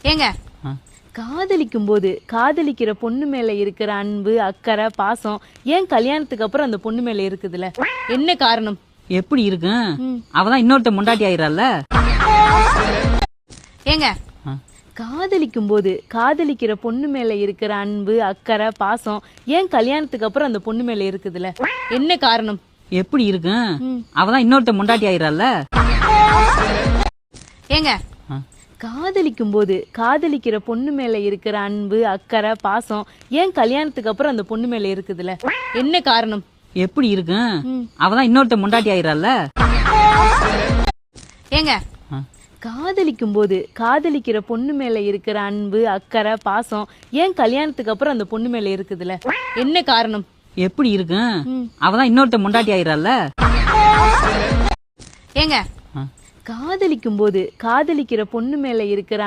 ஏங்க ஆ. காதலிக்கும் போது காதலிக்கிற பொண்ணு மேல இருக்கிற அன்பு அக்கறை பாசம் ஏன் கல்யாணத்துக்கு அப்புறம் அந்த பொண்ணு மேல இருக்குதுல என்ன காரணம்? எப்படி இருக்கும்? அவதான் இன்னொருத்த முண்டாட்டி ஆயிரால. ஏங்க ஆ. காதலிக்கும் போது காதலிக்கிற பொண்ணு மேல இருக்கிற அன்பு அக்கறை பாசம் ஏன் கல்யாணத்துக்கு அப்புறம் அந்த பொண்ணு மேல இருக்குதுல என்ன காரணம்? எப்படி இருக்கும்? அவதான் இன்னொருத்த முண்டாட்டி ஆயிரால. ஏங்க ஆ. காதலிக்கும் போது காதலிக்கிற பொண்ணு மேல இருக்கிற அன்பு அக்கறை பாசம் ஏன் கல்யாணத்துக்கு அப்புறம் அந்த பொண்ணு மேல இருக்குதுல என்ன காரணம்? எப்படி இருக்கும்? அவதான் இன்னொருத்த முண்டாட்டி ஆயிரால. ஏங்க ஆ. காதலிக்கும் போது காதலிக்கிற பொண்ணு மேல இருக்கிற அன்பு அக்கறை பாசம் ஏன் கல்யாணத்துக்கு அப்புறம் அந்த பொண்ணு மேல இருக்குதுல என்ன காரணம்? எப்படி இருக்கும்? அவதான் இன்னொருத்த முண்டாட்டி ஆயிரால. ஏங்க ஆ. காதலிக்கும் போது காதலிக்கிற பொண்ணு மேல இருக்கிற